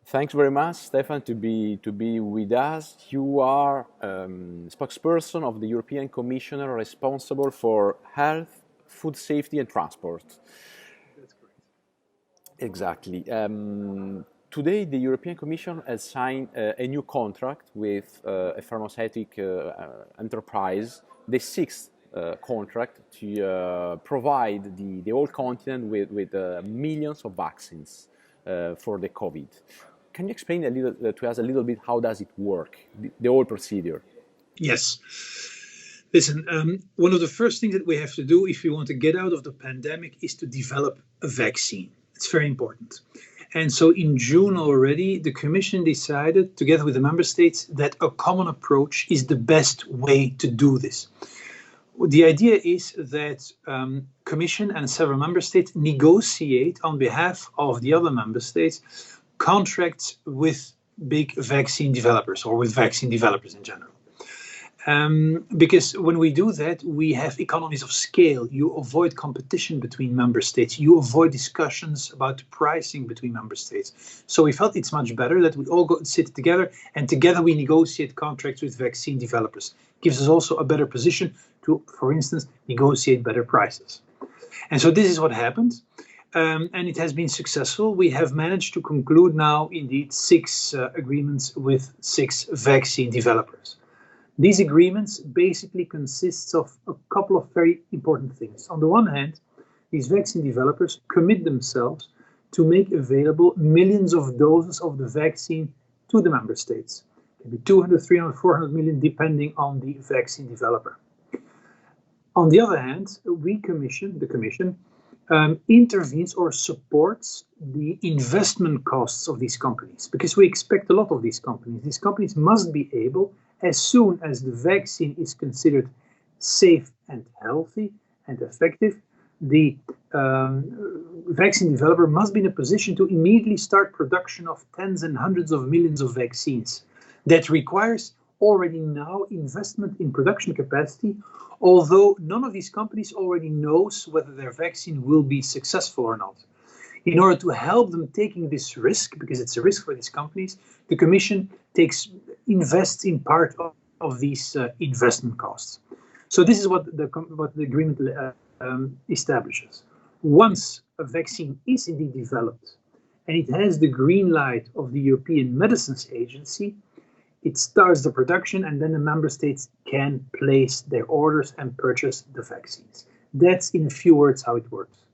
Thanks very much, Stefan, to be with us. You are spokesperson of the European Commissioner responsible for health, food safety, and transport. That's correct. Exactly. Today, the European Commission has signed a new contract with a pharmaceutical enterprise, the sixth contract to provide the whole continent with millions of vaccines for the COVID. Can you explain to us a little bit how does it work, the whole procedure? Yes. Listen, one of the first things that we have to do if we want to get out of the pandemic is to develop a vaccine. It's very important. And so in June already, the Commission decided, together with the member states, that a common approach is the best way to do this. The idea is that Commission and several member states negotiate on behalf of the other member states contracts with big vaccine developers or with vaccine developers in general. Because when we do that, we have economies of scale. You avoid competition between member states. You avoid discussions about pricing between member states. So we felt it's much better that we all go sit together and together we negotiate contracts with vaccine developers. Gives us also a better position to, for instance, negotiate better prices. And so this is what happened. And it has been successful. We have managed to conclude now, indeed, 6 agreements with 6 vaccine developers. These agreements basically consist of a couple of very important things. On the one hand, these vaccine developers commit themselves to make available millions of doses of the vaccine to the member states. It can be 200, 300, 400 million, depending on the vaccine developer. On the other hand, the Commission, intervenes or supports the investment costs of these companies, because we expect a lot of these companies. These companies must be able, as soon as the vaccine is considered safe and healthy and effective, the vaccine developer must be in a position to immediately start production of tens and hundreds of millions of vaccines. That requires already now investment in production capacity, although none of these companies already knows whether their vaccine will be successful or not. In order to help them taking this risk, because it's a risk for these companies, the Commission invests in part of these investment costs. So this is what the agreement establishes. Once a vaccine is indeed developed and it has the green light of the European Medicines Agency, it starts the production and then the member states can place their orders and purchase the vaccines. That's in a few words how it works.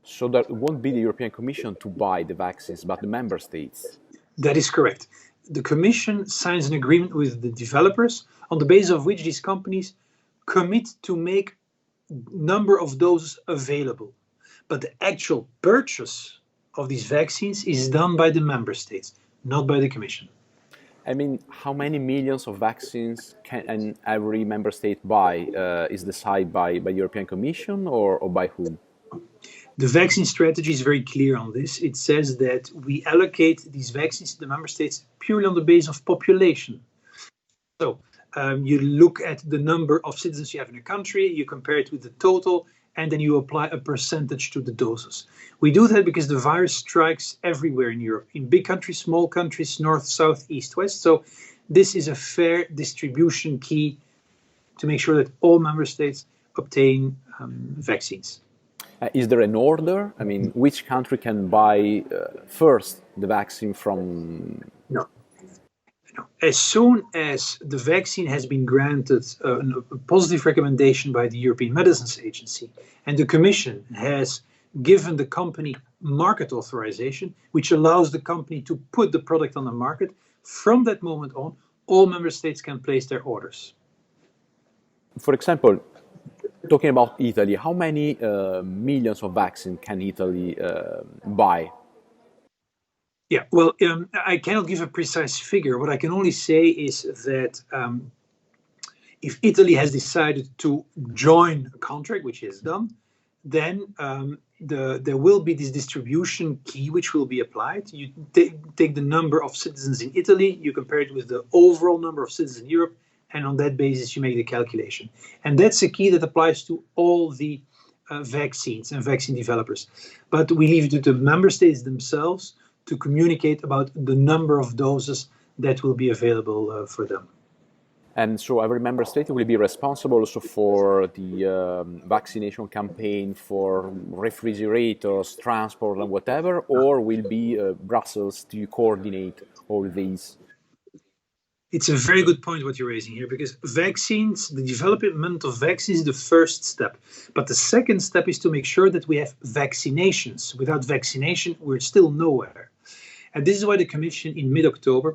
So that it won't be the European Commission to buy the vaccines, but the member states? That is correct. The Commission signs an agreement with the developers on the basis of which these companies commit to make number of doses available. But the actual purchase of these vaccines is done by the member states, not by the Commission. I mean, how many millions of vaccines can every member state buy? Is decided by the European Commission or by whom? The vaccine strategy is very clear on this. It says that we allocate these vaccines to the member states purely on the basis of population. So you look at the number of citizens you have in a country, you compare it with the total, and then you apply a percentage to the doses. We do that because the virus strikes everywhere in Europe, in big countries, small countries, north, south, east, west. So this is a fair distribution key to make sure that all member states obtain vaccines. Is there an order? I mean, which country can buy first the vaccine from? No. As soon as the vaccine has been granted a positive recommendation by the European Medicines Agency and the Commission has given the company market authorization, which allows the company to put the product on the market, from that moment on, all member states can place their orders. For example, talking about Italy, how many millions of vaccines can Italy buy? Yeah, well, I cannot give a precise figure. What I can only say is that if Italy has decided to join a contract, which it has done, then there will be this distribution key which will be applied. You take the number of citizens in Italy, you compare it with the overall number of citizens in Europe, and on that basis you make the calculation. And that's a key that applies to all the vaccines and vaccine developers. But we leave it to the member states themselves to communicate about the number of doses that will be available for them. And so every member state will be responsible also for the vaccination campaign for refrigerators, transport, and whatever, or will be Brussels to coordinate all these? It's a very good point what you're raising here, because vaccines, the development of vaccines is the first step. But the second step is to make sure that we have vaccinations. Without vaccination, we're still nowhere. And this is why the Commission in mid-October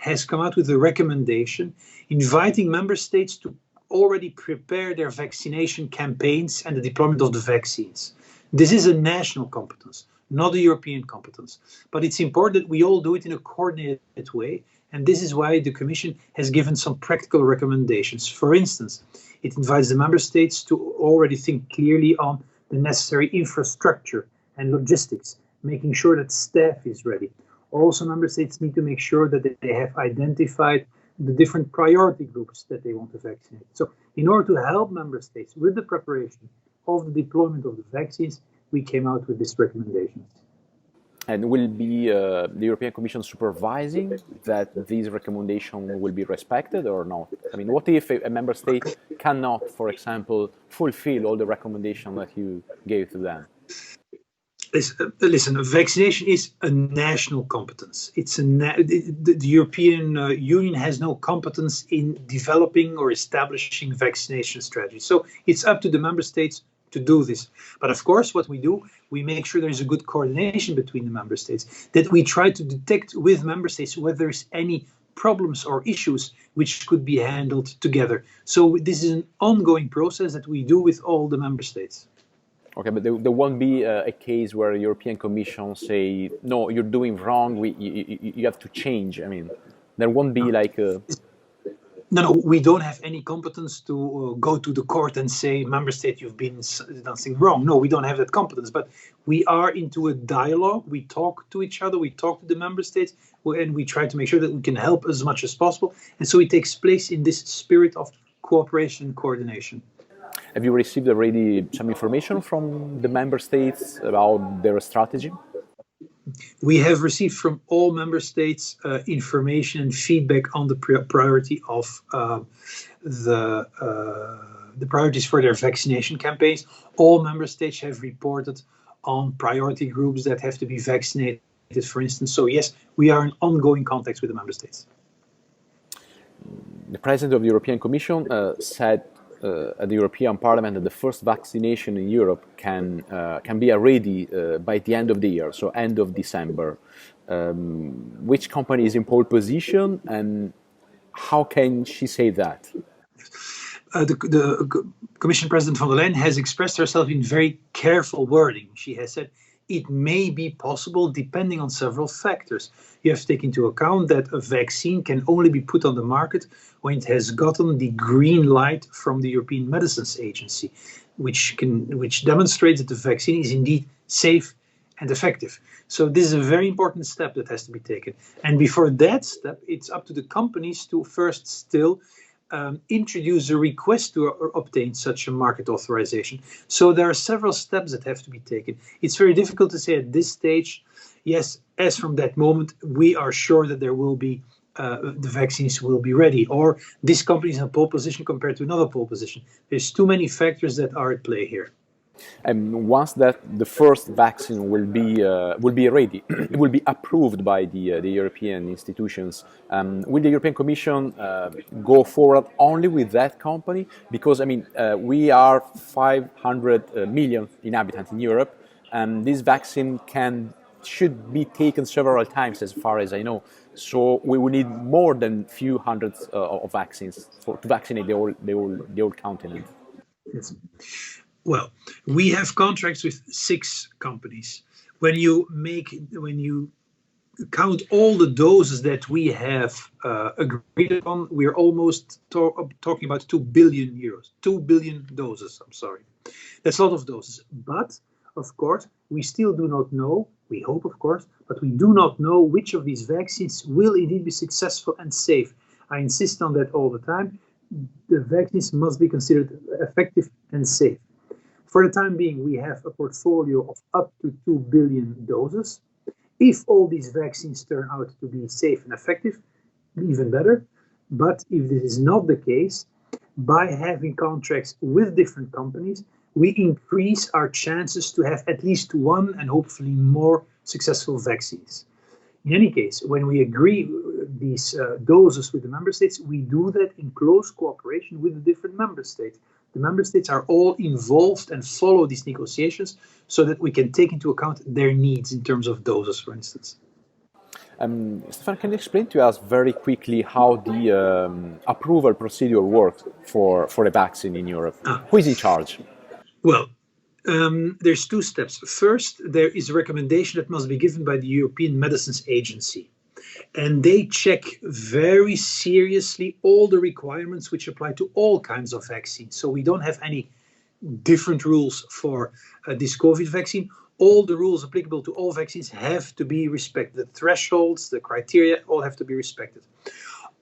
has come out with a recommendation inviting member states to already prepare their vaccination campaigns and the deployment of the vaccines. This is a national competence, not a European competence. But it's important that we all do it in a coordinated way. And this is why the Commission has given some practical recommendations. For instance, it invites the member states to already think clearly on the necessary infrastructure and logistics, making sure that staff is ready. Also, member states need to make sure that they have identified the different priority groups that they want to vaccinate. So in order to help member states with the preparation of the deployment of the vaccines, we came out with this recommendation. And will be the European Commission supervising that these recommendations will be respected or not? I mean, what if a member state cannot, for example, fulfill all the recommendations that you gave to them? Listen, vaccination is a national competence. The European Union has no competence in developing or establishing vaccination strategies. So it's up to the member states to do this. But of course, what we do, we make sure there is a good coordination between the member states, that we try to detect with member states whether there's any problems or issues which could be handled together. So this is an ongoing process that we do with all the member states. Okay, but there won't be a case where the European Commission say, no, you're doing wrong, you have to change. I mean, there won't be like a... No, we don't have any competence to go to the court and say, member state, you've been done something wrong. No, we don't have that competence, but we are into a dialogue. We talk to each other, we talk to the member states, and we try to make sure that we can help as much as possible. And so it takes place in this spirit of cooperation and coordination. Have you received already some information from the member states about their strategy? We have received from all member states information and feedback on the priority of the priorities for their vaccination campaigns. All member states have reported on priority groups that have to be vaccinated, for instance. So yes, we are in ongoing contact with the member states. The President of the European Commission said at the European Parliament that the first vaccination in Europe can be ready by the end of the year, so end of December. Which company is in pole position, and how can she say that? The Commission President von der Leyen has expressed herself in very careful wording. She has said it may be possible depending on several factors. You have to take into account that a vaccine can only be put on the market when it has gotten the green light from the European Medicines Agency, which demonstrates that the vaccine is indeed safe and effective. So this is a very important step that has to be taken. And before that step, it's up to the companies to first still introduce a request to obtain such a market authorization. So there are several steps that have to be taken. It's very difficult to say at this stage, yes, as from that moment, we are sure that there will be the vaccines will be ready, or this company is in a pole position compared to another pole position. There's too many factors that are at play here. And once that the first vaccine will be ready, it will be approved by the European institutions. Will the European Commission go forward only with that company? Because I mean, we are 500 million inhabitants in Europe, and this vaccine should be taken several times, as far as I know. So we will need more than few hundreds of vaccines to vaccinate the whole continent. Yes. Well, we have contracts with 6 companies. When you count all the doses that we have agreed upon, we're almost talking about 2 billion euros. 2 billion doses, I'm sorry. That's a lot of doses. But, of course, we still do not know, we hope, of course, but we do not know which of these vaccines will indeed be successful and safe. I insist on that all the time. The vaccines must be considered effective and safe. For the time being, we have a portfolio of up to 2 billion doses. If all these vaccines turn out to be safe and effective, even better. But if this is not the case, by having contracts with different companies, we increase our chances to have at least one and hopefully more successful vaccines. In any case, when we agree these doses with the member states, we do that in close cooperation with the different member states. The member states are all involved and follow these negotiations so that we can take into account their needs in terms of doses, for instance. Stefan, can you explain to us very quickly how the approval procedure works for a vaccine in Europe? Who is in charge? Well, there's two steps. First, there is a recommendation that must be given by the European Medicines Agency. And they check very seriously all the requirements which apply to all kinds of vaccines. So we don't have any different rules for this COVID vaccine. All the rules applicable to all vaccines have to be respected. The thresholds, the criteria, all have to be respected.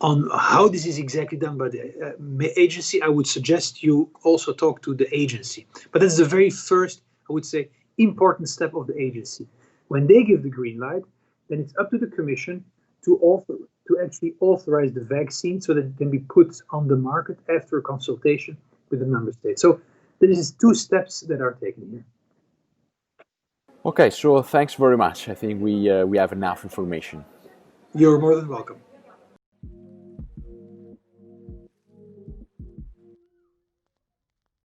On how this is exactly done by the agency, I would suggest you also talk to the agency. But that's the very first, I would say, important step of the agency. When they give the green light, then it's up to the Commission to actually authorize the vaccine so that it can be put on the market after a consultation with the member state. So there is two steps that are taken here. Okay, so thanks very much. I think we have enough information. You're more than welcome.